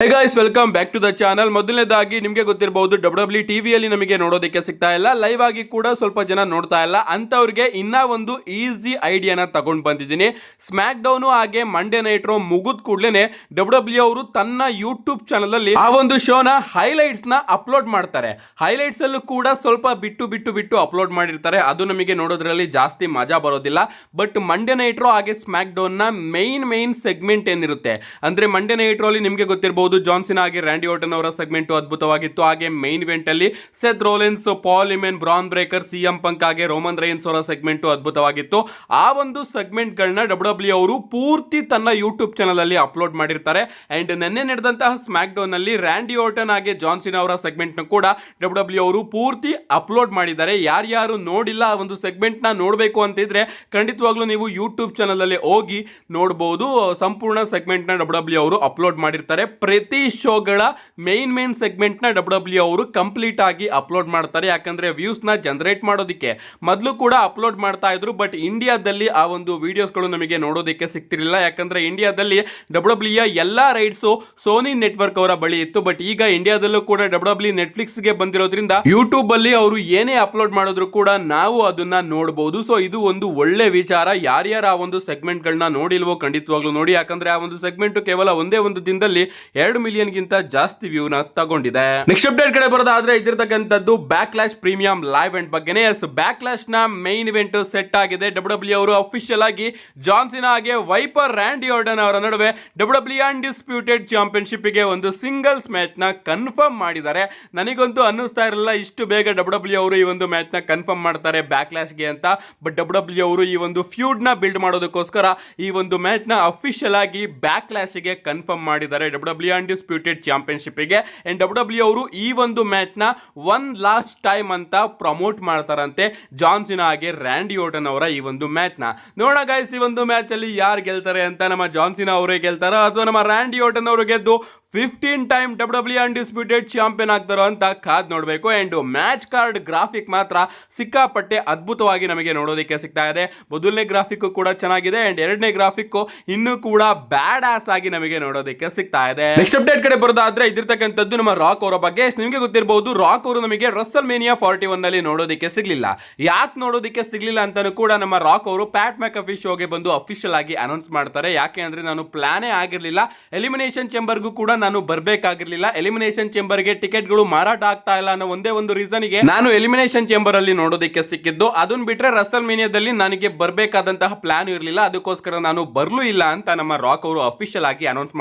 Hey guys, welcome back to the channel. ಮೊದಲನೇದಾಗಿ ನಿಮಗೆ ಗೊತ್ತಿರಬಹುದು, W ಟಿವಿಯಲ್ಲಿ ನಮಗೆ ನೋಡೋದಕ್ಕೆ ಸಿಗ್ತಾ ಇಲ್ಲ, ಲೈವ್ ಆಗಿ ಕೂಡ ಸ್ವಲ್ಪ ಜನ ನೋಡ್ತಾ ಇಲ್ಲ ಅಂತವ್ರಿಗೆ ಇನ್ನ ಒಂದು ಈಸಿ ಐಡಿಯಾನ ತಗೊಂಡು ಬಂದಿದ್ದೀನಿ. ಸ್ಮ್ಯಾಕ್ ಡೌನು ಹಾಗೆ ಮಂಡೇ ನೈಟ್ ರೋ ಮುಗಿದ ಕೂಡಲೇ ಡಬ್ಲ್ಯೂ ಅವರು ತನ್ನ ಯೂಟ್ಯೂಬ್ ಚಾನಲ್ ಅಲ್ಲಿ ಆ ಒಂದು ಶೋನ ಹೈಲೈಟ್ಸ್ ನ ಅಪ್ಲೋಡ್ ಮಾಡ್ತಾರೆ. ಹೈಲೈಟ್ಸ್ ಅಲ್ಲೂ ಕೂಡ ಸ್ವಲ್ಪ ಬಿಟ್ಟು ಅಪ್ಲೋಡ್ ಮಾಡಿರ್ತಾರೆ. ಅದು ನಮಗೆ ನೋಡೋದ್ರಲ್ಲಿ ಜಾಸ್ತಿ ಮಜಾ ಬರೋದಿಲ್ಲ. ಬಟ್ ಮಂಡೇ ನೈಟ್ ರೋ ಹಾಗೆ ಸ್ಮ್ಯಾಕ್ ಡೌನ್ ನ ಮೇನ್ ಸೆಗ್ಮೆಂಟ್ ಏನಿರುತ್ತೆ ಅಂದ್ರೆ ಮಂಡೇ ನೈಟ್ ರೋ ಅಲ್ಲಿ ನಿಮಗೆ ಗೊತ್ತಿರಬಹುದು, ಜಾನ್ ಸಿನಾ ಹಾಗೆ ರ್ಯಾಂಡಿ ಆರ್ಟನ್ ಅವರ ಸೆಗ್ಮೆಂಟ್ ಅದ್ಭುತವಾಗಿತ್ತು. ಹಾಗೆ ಮೈನ್ ಇವೆಂಟ್ ಅಲ್ಲಿ Seth Rollins, Paul Heyman, Bron Breakker, CM Punk ಹಾಗೆ ರೋಮನ್ ರೈನ್ಸ್ ಅವರ ಸೆಗ್ಮೆಂಟ್ ಅದ್ಭುತವಾಗಿತ್ತು. ಆ ಒಂದು ಸೆಗ್ಮೆಂಟ್ ಗಳನ್ನ ಡಬ್ಲ್ಯೂ ಅವರು ಪೂರ್ತಿ ತನ್ನ ಯೂಟ್ಯೂಬ್ ಚಾನಲ್ ಅಲ್ಲಿ ಅಪ್ಲೋಡ್ ಮಾಡಿರ್ತಾರೆ. ಅಂಡ್ ನಿನ್ನೆ ನಡೆದಂತಹ ಸ್ಮ್ಯಾಕ್ ಡೌನ್ ಅಲ್ಲಿ ರ್ಯಾಂಡಿ ಆರ್ಟನ್ ಹಾಗೆ ಜಾನ್ ಸಿನಾ ಅವರ ಸೆಗ್ಮೆಂಟ್ ನ ಕೂಡ ಡಬ್ಲ್ಯೂ ಅವರು ಪೂರ್ತಿ ಅಪ್ಲೋಡ್ ಮಾಡಿದ್ದಾರೆ. ಯಾರ್ಯಾರು ನೋಡಿಲ್ಲ ಆ ಒಂದು ಸೆಗ್ಮೆಂಟ್ ನ ನೋಡಬೇಕು ಅಂತಿದ್ರೆ ಖಂಡಿತವಾಗ್ಲೂ ನೀವು ಯೂಟ್ಯೂಬ್ ಚಾನಲ್ ಅಲ್ಲಿ ಹೋಗಿ ನೋಡಬಹುದು. ಸಂಪೂರ್ಣ ಸೆಗ್ಮೆಂಟ್ ನ ಡಬ್ಲ್ಯೂ ಅವರು ಅಪ್ಲೋಡ್ ಮಾಡಿರ್ತಾರೆ. ಪ್ರತಿ ಶೋಗಳ ಮೇನ್ ಸೆಗ್ಮೆಂಟ್ ನ ಡಬ್ಲ್ಯೂ ಅವರು ಕಂಪ್ಲೀಟ್ ಆಗಿ ಅಪ್ಲೋಡ್ ಮಾಡ್ತಾರೆ. ಯಾಕಂದ್ರೆ ವ್ಯೂಸ್ ನ ಜನರೇಟ್ ಮಾಡೋದಕ್ಕೆ ಮೊದಲು ಕೂಡ ಅಪ್ಲೋಡ್ ಮಾಡ್ತಾ ಇದ್ರು. ಬಟ್ ಇಂಡಿಯಾದಲ್ಲಿ ಆ ಒಂದು ವಿಡಿಯೋಸ್ ಗಳು ನಮಗೆ ನೋಡೋದಕ್ಕೆ ಸಿಗ್ತಿರಲಿಲ್ಲ. ಯಾಕಂದ್ರೆ ಇಂಡಿಯಾದಲ್ಲಿ ಡಬ್ಲ್ಯೂ ಎಲ್ಲಾ ರೈಟ್ಸ್ ಸೋನಿ ನೆಟ್ವರ್ಕ್ ಅವರ ಬಳಿ ಇತ್ತು. ಬಟ್ ಈಗ ಇಂಡಿಯಾದಲ್ಲೂ ಕೂಡ ಡಬ್ಲ್ಯೂ ನೆಟ್ಫ್ಲಿಕ್ಸ್ ಗೆ ಬಂದಿರೋದ್ರಿಂದ ಯೂಟ್ಯೂಬ್ ಅಲ್ಲಿ ಅವರು ಏನೇ ಅಪ್ಲೋಡ್ ಮಾಡಿದ್ರು ಕೂಡ ನಾವು ಅದನ್ನ ನೋಡಬಹುದು. ಸೊ ಇದು ಒಂದು ಒಳ್ಳೆ ವಿಚಾರ. ಯಾರ್ಯಾರು ಆ ಒಂದು ಸೆಗ್ಮೆಂಟ್ ಗಳನ್ನ ನೋಡಿಲ್ವೋ ಖಂಡಿತವಾಗ್ಲೂ ನೋಡಿ. ಯಾಕಂದ್ರೆ ಆ ಒಂದು ಸೆಗ್ಮೆಂಟ್ ಕೇವಲ ಒಂದೇ ಒಂದು ದಿನದಲ್ಲಿ 2 ಮಿಲಿಯನ್ ಗಿಂತ ಜಾಸ್ತಿ ವ್ಯೂ ನ ತಗೊಂಡಿದೆ. ನೆಕ್ಸ್ಟ್ ಅಪ್ಡೇಟ್ ಕಡೆ ಬರೋದಾದ್ರೆ ಇದಿರ್ತಕ್ಕಂಥದ್ದು ಬ್ಯಾಕ್ಲಾಶ್ ಪ್ರೀಮಿಯಂ ಲೈವ್ ಇವೆಂಟ್ ಬಗ್ಗೆನೇ. ಬ್ಯಾಕ್ಲಾಶ್ ನ ಮೈನ್ ಇವೆಂಟ್ ಸೆಟ್ ಆಗಿದೆ. ಡಬ್ಲ್ಯೂ ಅವರು ಅಫಿಷಿಯಲ್ ಆಗಿ ಜಾನ್ ಸಿನಾ ಹಾಗೆ ವೈಪರ್ ರ್ಯಾಂಡಿ ಆರ್ಟನ್ ಅವರ ನಡುವೆ ಡಬ್ಲ್ಯೂ ಅನ್ಡಿಸ್ಪ್ಯೂಟೆಡ್ ಚಾಂಪಿಯನ್ಶಿಪ್ ಗೆ ಒಂದು ಸಿಂಗಲ್ಸ್ ಮ್ಯಾಚ್ ನ ಕನ್ಫರ್ಮ್ ಮಾಡಿದ್ದಾರೆ. ನನಗಂತೂ ಅನ್ನಿಸ್ತಾ ಇರಲಿಲ್ಲ ಇಷ್ಟು ಬೇಗ ಡಬ್ಲ್ಯೂ ಅವರು ಈ ಒಂದು ಮ್ಯಾಚ್ ನ ಕನ್ಫರ್ಮ್ ಮಾಡ್ತಾರೆ ಬ್ಯಾಕ್ಲಾಶ್ ಗೆ ಅಂತ. ಬಟ್ ಡಬ್ಲ್ಯೂ ಅವರು ಈ ಒಂದು ಫ್ಯೂಡ್ ನ ಬಿಲ್ಡ್ ಮಾಡೋದಕ್ಕೋಸ್ಕರ ಈ ಒಂದು ಮ್ಯಾಚ್ ನ ಅಫಿಷಿಯಲ್ ಆಗಿ ಬ್ಯಾಕ್ಲಾಶ್ ಗೆ ಕನ್ಫರ್ಮ್ ಮಾಡಿದ್ದಾರೆ ಡಬ್ಲ್ಯೂ ಅನ್ಡಿಸ್ಪ್ಯೂಟೆಡ್ ಚಾಂಪಿಯನ್ಶಿಪ್ ಗೆ. ಅಂಡ್ ಡಬ್ಲ್ಯೂ ಅವರು ಈ ಒಂದು ಮ್ಯಾಚ್ ನ ಒನ್ ಲಾಸ್ಟ್ ಟೈಮ್ ಅಂತ ಪ್ರಮೋಟ್ ಮಾಡ್ತಾರಂತೆ ಜಾನ್ ಸಿನಾ ಹಾಗೆ ರ್ಯಾಂಡಿ ಆರ್ಟನ್ ಅವರ ಈ ಒಂದು ಮ್ಯಾಚ್ ನ. ನೋಡೋಣ ಗೈಸ್, ಈ ಒಂದು ಮ್ಯಾಚ್ ಅಲ್ಲಿ ಯಾರು ಗೆಲ್ತಾರೆ ಅಂತ. ನಮ್ಮ ಜಾನ್ ಸಿನಾ ಅವರೇ ಗೆಲ್ತಾರ ಅಥವಾ ನಮ್ಮ ರ್ಯಾಂಡಿ ಆರ್ಟನ್ ಅವರು ಗೆದ್ದು 15 ಟೈಮ್ ಡಬ್ಲ್ಯೂ ಅನ್ಡಿಸ್ಪ್ಯೂಟೆಡ್ ಚಾಂಪಿಯನ್ ಆಗ್ತಾರೋ ಅಂತ ಕಾದ್ ನೋಡಬೇಕು. ಅಂಡ್ ಮ್ಯಾಚ್ ಕಾರ್ಡ್ ಗ್ರಾಫಿಕ್ ಮಾತ್ರ ಸಿಕ್ಕಾಪಟ್ಟೆ ಅದ್ಭುತವಾಗಿ ನಮಗೆ ನೋಡೋದಕ್ಕೆ ಸಿಗ್ತಾ ಇದೆ. ಮೊದಲನೇ ಗ್ರಾಫಿಕ್ ಕೂಡ ಚೆನ್ನಾಗಿದೆ ಅಂಡ್ ಎರಡನೇ ಗ್ರಾಫಿಕ್ ಇನ್ನೂ ಕೂಡ ಬ್ಯಾಡ್ ಆಸ್ ಆಗಿ ನಮಗೆ ನೋಡೋದಕ್ಕೆ ಸಿಗ್ತಾ ಇದೆ. ನೆಕ್ಸ್ಟ್ ಅಪ್ಡೇಟ್ ಕಡೆ ಬರೋದಾದ್ರೆ ಇದಿರ್ತಕ್ಕಂಥದ್ದು ನಮ್ಮ ರಾಕ್ ಅವರ ಬಗ್ಗೆ. ನಿಮಗೆ ಗೊತ್ತಿರಬಹುದು, ರಾಕ್ ಅವರು ನಮಗೆ ರಸಲ್ ಮೇನಿಯಾ 41 ನಲ್ಲಿ ನೋಡೋದಕ್ಕೆ ಸಿಗ್ಲಿಲ್ಲ. ಯಾಕೆ ನೋಡೋದಕ್ಕೆ ಸಿಗ್ಲಿಲ್ಲ ಅಂತಾನು ಕೂಡ ನಮ್ಮ ರಾಕ್ ಅವರು ಪ್ಯಾಟ್ ಮ್ಯಾಕಫಿ ಶೋಗೆ ಬಂದು ಅಫಿಷಿಯಲ್ ಆಗಿ ಅನೌನ್ಸ್ ಮಾಡ್ತಾರೆ. ಯಾಕೆ ಅಂದ್ರೆ ನಾನು ಪ್ಲಾನೇ ಆಗಿರ್ಲಿಲ್ಲ, ಎಲಿಮಿನೇಷನ್ ಚೇಂಬರ್ಗೂ ಕೂಡ ನಾನು ಬರ್ಬೇಕಾಗಿರ್ಲಿಲ್ಲ, ಎಲಿಮಿನೇಷನ್ ಚೇಂಬರ್ ಗೆ ಟಿಕೆಟ್ ಗಳು ಮಾರಾಟ ಆಗ್ತಾ ಇಲ್ಲ ಅನ್ನೋ ಒಂದೇ ಒಂದು ರೀಸನ್ ಗೆ ನಾನು ಎಲಿಮಿನೇಷನ್ ಚೇಂಬರ್ ಅಲ್ಲಿ ನೋಡೋದಕ್ಕೆ ಸಿಕ್ಕಿದ್ದು. ಅದನ್ನ ಬಿಟ್ರೆ ರಸಲ್ ಮೇನಿಯಾದಲ್ಲಿ ನನಗೆ ಬರ್ಬೇಕಾದಂತಹ ಪ್ಲಾನ್ ಇರಲಿಲ್ಲ, ಅದಕ್ಕೋಸ್ಕರ ನಾನು ಬರ್ಲೂ ಇಲ್ಲ ಅಂತ ನಮ್ಮ ರಾಕ್ ಅವರು ಅಫಿಷಿಯಲ್ ಆಗಿ ಅನೌನ್ಸ್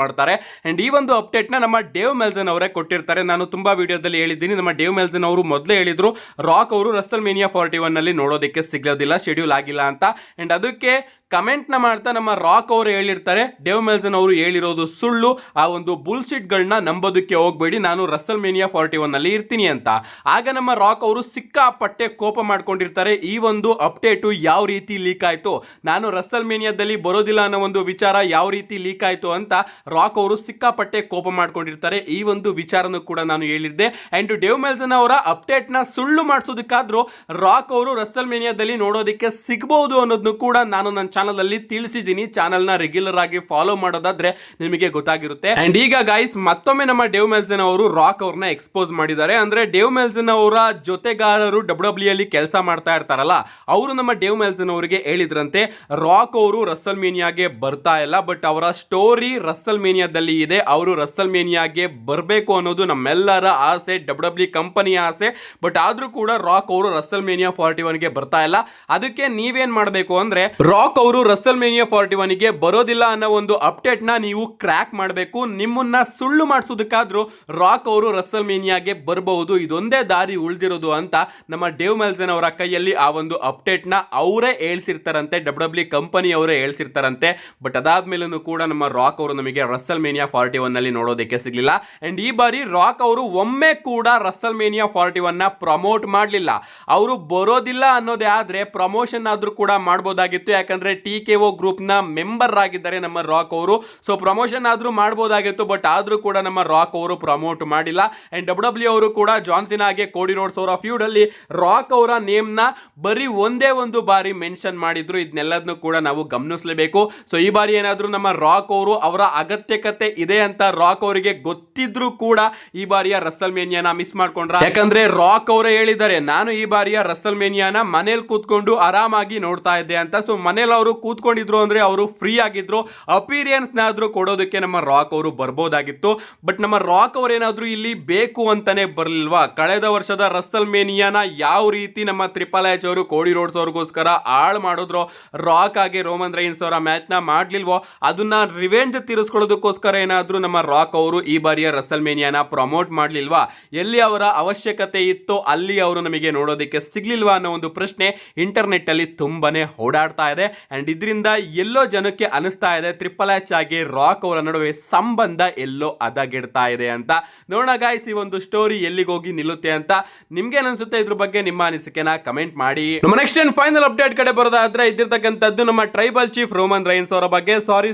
ಮಾಡ್ತಾರೆ. ಅಂಡ್ ಈ ಒಂದು ಅಪ್ಡೇಟ್ ನ ನಮ್ಮ ಡೇವ್ ಮೆಲ್ಸನ್ ಅವರೇ ಕೊಟ್ಟಿರ್ತಾರೆ. ನಾನು ತುಂಬಾ ವಿಡಿಯೋದಲ್ಲಿ ಹೇಳಿದ್ದೀನಿ, ನಮ್ಮ ಡೇವ್ ಮೆಲ್ಸನ್ ಅವರು ಮೊದಲೇ ಹೇಳಿದ್ರು ರಾಕ್ ಅವರು ರಸಲ್ ಮೇನಿಯಾ 41 ನಲ್ಲಿ ನೋಡೋದಕ್ಕೆ ಸಿಗೋದಿಲ್ಲ, ಶೆಡ್ಯೂಲ್ ಆಗಿಲ್ಲ ಅಂತ. ಅಂಡ್ ಅದಕ್ಕೆ ಕಮೆಂಟ್ ನ ಮಾಡ್ತಾ ನಮ್ಮ ರಾಕ್ ಅವರು ಹೇಳಿರ್ತಾರೆ, ಡೇವ್ ಮೆಲ್ಸನ್ ಅವರು ಹೇಳಿರೋದು ಸುಳ್ಳು, ಆ ಒಂದು ಬುಲ್ಶಿಟ್ ಗಳನ್ನ ನಂಬೋದಕ್ಕೆ ಹೋಗ್ಬೇಡಿ, ನಾನು ರಸಲ್ ಮೇನಿಯಾ 41 ನಲ್ಲಿ ಇರ್ತೀನಿ ಅಂತ. ಆಗ ನಮ್ಮ ರಾಕ್ ಅವರು ಸಿಕ್ಕಾಪಟ್ಟೆ ಕೋಪ ಮಾಡ್ಕೊಂಡಿರ್ತಾರೆ. ಈ ಒಂದು ಅಪ್ಡೇಟು ಯಾವ ರೀತಿ ಲೀಕ್ ಆಯ್ತು, ನಾನು ರಸಲ್ ಮೇನಿಯಾದಲ್ಲಿ ಬರೋದಿಲ್ಲ ಅನ್ನೋ ಒಂದು ವಿಚಾರ ಯಾವ ರೀತಿ ಲೀಕ್ ಆಯ್ತು ಅಂತ ರಾಕ್ ಅವರು ಸಿಕ್ಕಾಪಟ್ಟೆ ಕೋಪ ಮಾಡ್ಕೊಂಡಿರ್ತಾರೆ. ಈ ಒಂದು ವಿಚಾರನೂ ಕೂಡ ನಾನು ಹೇಳಿದ್ದೆ. ಅಂಡ್ ಡೇವ್ ಮೆಲ್ಸನ್ ಅವರ ಅಪ್ಡೇಟ್ ನ ಸುಳ್ಳು ಮಾಡಿಸೋದಕ್ಕಾದ್ರೂ ರಾಕ್ ಅವರು ರಸಲ್ ಮೇನಿಯಾದಲ್ಲಿ ನೋಡೋದಕ್ಕೆ ಸಿಗಬಹುದು ಅನ್ನೋದನ್ನು ಕೂಡ ನಾನು ನನ್ನ ಚಾನಲ್ ಅಲ್ಲಿ ತಿಳಿಸಿದ್ದೀನಿ. ಚಾನಲ್ ನ ರೆಗ್ಯುಲರ್ ಆಗಿ ಫಾಲೋ ಮಾಡೋದಾದ್ರೆ ನಿಮಗೆ ಗೊತ್ತಾಗಿರುತ್ತೆ. ಅಂಡ್ ಈಗ ಗೈಸ್ ಮತ್ತೊಮ್ಮೆ ನಮ್ಮ ಡೇವ್ ಮೆಲ್ಸನ್ ಅವರು ರಾಕ್ ಅವ್ರನ್ನ ಎಕ್ಸ್ಪೋಸ್ ಮಾಡಿದ್ದಾರೆ. ಅಂದ್ರೆ ಡೇವ್ ಮೆಲ್ಸನ್ ಅವರ ಜೊತೆಗಾರರು ಡಬ್ಲ್ಯೂ ಅಲ್ಲಿ ಕೆಲಸ ಮಾಡ್ತಾ ಇರ್ತಾರಲ್ಲ, ಅವರು ನಮ್ಮ ಡೇವ್ ಮೆಲ್ಸನ್ ಅವರಿಗೆ ಹೇಳಿದ್ರಂತೆ ರಾಕ್ ಅವರು ರಸಲ್ ಮೇನಿಯಾಗೆ ಬರ್ತಾ ಇಲ್ಲ, ಬಟ್ ಅವರ ಸ್ಟೋರಿ ರಸಲ್ ಮೇನಿಯಾದಲ್ಲಿ ಇದೆ, ಅವರು ರಸಲ್ ಮೇನಿಯಾಗೆ ಬರಬೇಕು ಅನ್ನೋದು ನಮ್ಮೆಲ್ಲರ ಆಸೆ, ಡಬ್ಲ್ಯೂ ಕಂಪನಿಯ ಆಸೆ. ಬಟ್ ಆದ್ರೂ ಕೂಡ ರಾಕ್ ಅವರು ರಸಲ್ ಮೇನಿಯಾ 41 ಗೆ ಬರ್ತಾ ಇಲ್ಲ. ಅದಕ್ಕೆ ನೀವೇನ್ ಮಾಡಬೇಕು ಅಂದ್ರೆ ರಾಕ್ ಅವರು ರಸಲ್ ಮೇನಿಯಾ 41 ಗೆ ಬರೋದಿಲ್ಲ ಅನ್ನೋ ಒಂದು ಅಪ್ಡೇಟ್ ನ ನೀವು ಕ್ರ್ಯಾಕ್ ಮಾಡಬೇಕು. ನಿಮ್ಮನ್ನ ಸುಳ್ಳು ಮಾಡಿಸೋದಕ್ಕಾದ್ರೂ ರಾಕ್ ಅವರು ರಸಲ್ ಮೇನಿಯಾಗೆ ಬರಬಹುದು, ಇದೊಂದೇ ದಾರಿ ಉಳಿದಿರೋದು ಅಂತ ನಮ್ಮ ಡೇವ್ ಮೆಲ್ಸನ್ ಅವರ ಕೈಯಲ್ಲಿ ಆ ಒಂದು ಅಪ್ಡೇಟ್ ನ ಅವರೇ ಹೇಳ್ಸಿರ್ತಾರಂತೆ, ಡಬ್ಲ್ಯೂ ಕಂಪನಿ ಅವರೇ ಹೇಳ್ಸಿರ್ತಾರಂತೆ. ಬಟ್ ಅದಾದ್ಮೇಲೂ ಕೂಡ ನಮ್ಮ ರಾಕ್ ಅವರು ನಮಗೆ ರಸಲ್ ಮೇನಿಯಾ 41 ನಲ್ಲಿ ನೋಡೋದಕ್ಕೆ ಸಿಗ್ಲಿಲ್ಲ. ಅಂಡ್ ಈ ಬಾರಿ ರಾಕ್ ಅವರು ಒಮ್ಮೆ ಕೂಡ ರಸಲ್ ಮೇನಿಯಾ 41 ನ ಪ್ರಮೋಟ್ ಮಾಡಲಿಲ್ಲ. ಅವರು ಬರೋದಿಲ್ಲ ಅನ್ನೋದೇ ಆದ್ರೆ ಪ್ರಮೋಷನ್ ಆದ್ರೂ ಕೂಡ ಮಾಡಬಹುದಾಗಿತ್ತು. ಯಾಕಂದ್ರೆ TKO ಗ್ರೂಪ್ ನ ಮೆಂಬರ್ ಆಗಿದ್ದಾರೆ ನಮ್ಮ ರಾಕ್ ಅವರು, ಸೊ ಪ್ರಮೋಷನ್ ಆದ್ರೂ ಮಾಡಬಹುದಾಗಿತ್ತು. ಬಟ್ ಆದ್ರೂ ಕೂಡ ನಮ್ಮ ರಾಕ್ ಅವರು ಪ್ರಮೋಟ್ ಮಾಡಿಲ್ಲ. ಅಂಡ್ ಡಬ್ಲ್ಯೂ ಅವರು ಕೂಡ ಜಾನ್ಸಿನಾಗೆ ಕೋಡಿ ರೋಡ್ಸ್ ಅವರ ಫ್ಯೂಡ್ ಅಲ್ಲಿ ರಾಕ್ ಅವರ ನೇಮ್ ನ ಬರೀ ಒಂದೇ ಒಂದು ಬಾರಿ ಮೆನ್ಷನ್ ಮಾಡಿದ್ರು. ಇದನ್ನೆಲ್ಲದನ್ನು ಕೂಡ ನಾವು ಗಮನಿಸಲೇಬೇಕು. ಸೊ ಈ ಬಾರಿ ಏನಾದ್ರೂ ನಮ್ಮ ರಾಕ್ ಅವರು ಅವರ ಅಗತ್ಯಕತೆ ಇದೆ ಅಂತ ರಾಕ್ ಅವರಿಗೆ ಗೊತ್ತಿದ್ರು ಕೂಡ ಈ ಬಾರಿಯ ರಸಲ್ ಮೇನಿಯಾನ ಮಿಸ್ ಮಾಡ್ಕೊಂಡ್ರ. ಯಾಕಂದ್ರೆ ರಾಕ್ ಅವರೇ ಹೇಳಿದ್ದಾರೆ, ನಾನು ಈ ಬಾರಿಯ ರಸಲ್ ಮೇನಿಯಾನ ಮನೇಲಿ ಕೂತ್ಕೊಂಡು ಆರಾಮಾಗಿ ನೋಡ್ತಾ ಇದ್ದೆ ಅಂತ. ಸೊ ಮನೇಲಿ ಅವರು ಕೂತ್ಕೊಂಡಿದ್ರು ಅಂದ್ರೆ ಅವರು ಫ್ರೀ ಆಗಿದ್ರು, ಅಪಿರಿಯನ್ಸ್ ನಾದ್ರೂ ಕೊಡೋದಕ್ಕೆ ನಮ್ಮ ರಾಕ್ ಅವರು ಬರ್ಬೋದಾಗಿತ್ತು. ಬಟ್ ನಮ್ಮ ರಾಕ್ ಅವರೇನಾದ್ರೂ ಇಲ್ಲಿ ಬೇಕು ಅಂತಾನೆ ಬರ್ಲಿಲ್ವಾ? ಕಳೆದ ವರ್ಷದ ರಸಲ್ ಮೇನಿಯಾನ ಯಾವ ರೀತಿ ನಮ್ಮ ಟ್ರಿಪಲ್ ಎಚ್ ಅವರು ಕೋಡಿ ರೋಡ್ಸ್ ಅವ್ರಿಗೋಸ್ಕರ ಹಾಳು ಮಾಡಿದ್ರು, ರಾಕ್ ಆಗಿ ರೋಮನ್ ರೈನ್ಸ್ ಅವರ ಮ್ಯಾಚ್ ನ ಮಾಡ್ಲಿಲ್ವೋ, ಅದನ್ನ ರಿವೆಂಜ್ ತೀರಿಸ್ಕೊಳ್ಳೋದಕ್ಕೋಸ್ಕರ ಏನಾದ್ರೂ ನಮ್ಮ ರಾಕ್ ಅವರು ಈ ಬಾರಿಯ ರಸಲ್ ಮೇನಿಯಾನ ಪ್ರಮೋಟ್ ಮಾಡ್ಲಿಲ್ವಾ? ಎಲ್ಲಿ ಅವರ ಅವಶ್ಯಕತೆ ಇತ್ತೋ ಅಲ್ಲಿ ಅವರು ನಮಗೆ ನೋಡೋದಕ್ಕೆ ಸಿಗ್ಲಿಲ್ವಾ ಅನ್ನೋ ಒಂದು ಪ್ರಶ್ನೆ ಇಂಟರ್ನೆಟ್ ಅಲ್ಲಿ ತುಂಬಾನೇ ಓಡಾಡ್ತಾ ಇದೆ. ಅಂಡ್ ಇದರಿಂದ ಎಲ್ಲೋ ಜನಕ್ಕೆ ಅನಿಸ್ತಾ ಇದೆ ಟ್ರಿಪಲ್ ಎಚ್ ಆಗಿ ರಾಕ್ ಅವರ ನಡುವೆ ಸಂಬಂಧ ಎಲ್ಲೋ ಹದಗೆಡ್ತಾ ಇದೆ ಅಂತ. ನೋಡೋಣ ಗಾಯ್ಸ್ ಈ ಒಂದು ಸ್ಟೋರಿ ಎಲ್ಲಿಗೆ ಹೋಗಿ ನಿಲ್ಲುತ್ತೆ ಅಂತ. ನಿಮ್ಗೆ ಅನ್ಸುತ್ತೆ ಇದ್ರ ಬಗ್ಗೆ ನಿಮ್ಮ ಅನಿಸಿಕೆನ ಕಮೆಂಟ್ ಮಾಡಿ. ನಮ್ಮ ನೆಕ್ಸ್ಟ್ ಅಂಡ್ ಫೈನಲ್ ಅಪ್ಡೇಟ್ ಕಡೆ ಬರೋದಾದ್ರೆ ಇದ್ದಿರ್ತಕ್ಕಂಥದ್ದು ನಮ್ಮ ಟ್ರೈಬಲ್ ಚೀಫ್ ರೋಮನ್ ರೈನ್ಸ್ ಅವರ ಬಗ್ಗೆ.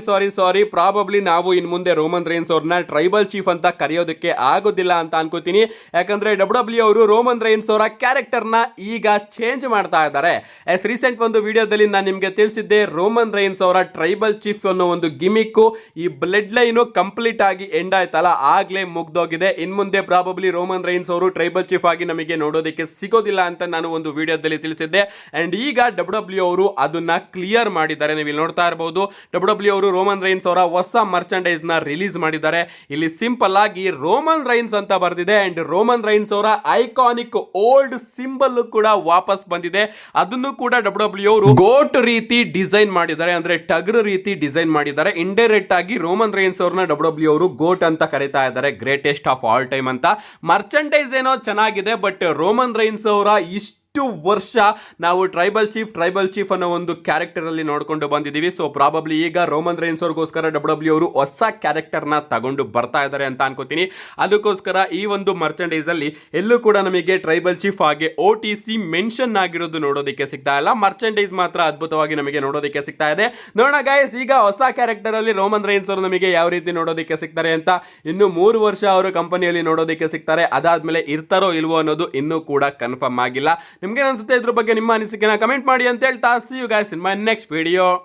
ಸಾರಿ ಪ್ರಾಬಬ್ಲಿ ನಾವು ಇನ್ ಮುಂದೆ ರೋಮನ್ ರೈನ್ಸ್ ಅವ್ರನ್ನ ಟ್ರೈಬಲ್ ಚೀಫ್ ಅಂತ ಕರೆಯೋದಕ್ಕೆ ಆಗೋದಿಲ್ಲ ಅಂತ ಅನ್ಕೋತೀನಿ. ಯಾಕಂದ್ರೆ ಡಬ್ಲ್ಯೂ ಅವರು ರೋಮನ್ ರೈನ್ಸ್ ಅವರ ಕ್ಯಾರೆಕ್ಟರ್ ನ ಈಗ ಚೇಂಜ್ ಮಾಡ್ತಾ ಇದ್ದಾರೆ. ರೀಸೆಂಟ್ ಒಂದು ವಿಡಿಯೋದಲ್ಲಿ ನಾನು ನಿಮ್ಗೆ ತಿಳಿಸಿದ್ದೆ, ರೋಮನ್ ರೈನ್ಸ್ ಅವರ ಟ್ರೈಬಲ್ ಚೀಫ್ ಅನ್ನೋ ಒಂದು ಗಿಮಿಕ್ ಈ ಬ್ಲಡ್ ಲೈನ್ ಕಂಪ್ಲೀಟ್ ಆಗಿ ಎಂಡ್ ಆಯ್ತಲ್ಲ, ಆಗ್ಲೇ ಮುಗ್ದೋಗಿದೆ. ಇನ್ ಮುಂದೆ ಪ್ರಾಬಬ್ಲಿ ರೋಮನ್ ರೈನ್ಸ್ ಅವರು ಟ್ರೈಬಲ್ ಚೀಫ್ ಆಗಿ ನಮಗೆ ನೋಡೋದಕ್ಕೆ ಸಿಗೋದಿಲ್ಲ ಅಂತ ನಾನು ಒಂದು ವಿಡಿಯೋದಲ್ಲಿ ತಿಳಿಸಿದ್ದೆ. ಅಂಡ್ ಈಗ ಡಬ್ಲ್ಯೂ ಅವರು ಅದನ್ನ ಕ್ಲಿಯರ್ ಮಾಡಿದ್ದಾರೆ. ನೀವು ಇಲ್ಲಿ ನೋಡ್ತಾ ಇರಬಹುದು, ಡಬ್ಲ್ಯೂ ಅವರು ರೋಮನ್ ರೈನ್ಸ್ ಅವರ ಹೊಸ ಮರ್ಚಂಡೈಸ್ ನ ರಿಲೀಸ್ ಮಾಡಿದ್ದಾರೆ. ಇಲ್ಲಿ ಸಿಂಪಲ್ ಆಗಿ ರೋಮನ್ ರೈನ್ಸ್ ಅಂತ ಬರ್ದಿದೆ. ಅಂಡ್ ರೋಮನ್ ರೈನ್ಸ್ ಅವರ ಐಕಾನಿಕ್ ಓಲ್ಡ್ ಸಿಂಬಲ್ ಕೂಡ ವಾಪಸ್ ಬಂದಿದೆ. ಅದನ್ನು ಕೂಡ ಡಬ್ಲ್ಯೂ ಅವರು ಗೋಟ್ ರೀತಿ ಡಿಸೈನ್ ಮಾಡಿದ್ದಾರೆ, ಅಂದ್ರೆ ಟಗರ್ ರೀತಿ ಡಿಸೈನ್ ಮಾಡಿದ್ದಾರೆ. ಇಂಡೈರೆಕ್ಟ್ ಆಗಿ ರೋಮನ್ ರೈನ್ಸ್ ಅವ್ರನ್ನ ಡಬ್ಲ್ಯೂ ಅವರು ಗೋಟ್ ಅಂತ ಕರೀತಾ ಇದ್ದಾರೆ, ಗ್ರೇಟೆಸ್ಟ್ ಆಫ್ ಆಲ್ ಟೈಮ್ ಅಂತ. ಮರ್ಚಂಡೈಸ್ ಏನೋ ಚೆನ್ನಾಗಿದೆ, ಬಟ್ ರೋಮನ್ ರೈನ್ಸ್ ಅವರ ಇಷ್ಟು ವರ್ಷ ನಾವು ಟ್ರೈಬಲ್ ಚೀಫ್ ಅನ್ನೋ ಒಂದು ಕ್ಯಾರೆಕ್ಟರ್ ಅಲ್ಲಿ ನೋಡ್ಕೊಂಡು ಬಂದಿದ್ದೀವಿ. ಸೊ ಪ್ರಾಬಬ್ಲಿ ಈಗ ರೋಮನ್ ರೈನ್ಸ್ ಅವ್ರಿಗೋಸ್ಕರ ಡಬ್ಲ್ಯೂ ಅವರು ಹೊಸ ಕ್ಯಾರೆಕ್ಟರ್ ನ ತಗೊಂಡು ಬರ್ತಾ ಇದ್ದಾರೆ ಅಂತ ಅನ್ಕೋತೀನಿ. ಅದಕ್ಕೋಸ್ಕರ ಈ ಒಂದು ಮರ್ಚಂಡೈಸ್ ಅಲ್ಲಿ ಎಲ್ಲೂ ಕೂಡ ನಮಗೆ ಟ್ರೈಬಲ್ ಚೀಫ್ ಹಾಗೆ OTC ಮೆನ್ಷನ್ ಆಗಿರೋದು ನೋಡೋದಕ್ಕೆ ಸಿಗ್ತಾ ಇಲ್ಲ. ಮರ್ಚಂಡೈಸ್ ಮಾತ್ರ ಅದ್ಭುತವಾಗಿ ನಮಗೆ ನೋಡೋದಕ್ಕೆ ಸಿಗ್ತಾ ಇದೆ. ನೋಡೋಣ ಗೈಸ್ ಈಗ ಹೊಸ ಕ್ಯಾರೆಕ್ಟರ್ ಅಲ್ಲಿ ರೋಮನ್ ರೈನ್ಸ್ ಅವರು ನಮಗೆ ಯಾವ ರೀತಿ ನೋಡೋದಕ್ಕೆ ಸಿಗ್ತಾರೆ ಅಂತ. ಇನ್ನು 3 ವರ್ಷ ಅವರು ಕಂಪನಿಯಲ್ಲಿ ನೋಡೋದಕ್ಕೆ ಸಿಗ್ತಾರೆ. ಅದಾದ್ಮೇಲೆ ಇರ್ತಾರೋ ಇಲ್ವೋ ಅನ್ನೋದು ಇನ್ನೂ ಕೂಡ ಕನ್ಫರ್ಮ್ ಆಗಿಲ್ಲ. ನಿಮ್ಗೆ ಅನ್ಸುತ್ತೆ ಇದ್ರ ಬಗ್ಗೆ ನಿಮ್ಮ ಅನಿಸಿಕೆನ ಕಮೆಂಟ್ ಮಾಡಿ ಅಂತ ಹೇಳ್ತಾ, see you guys in my next video.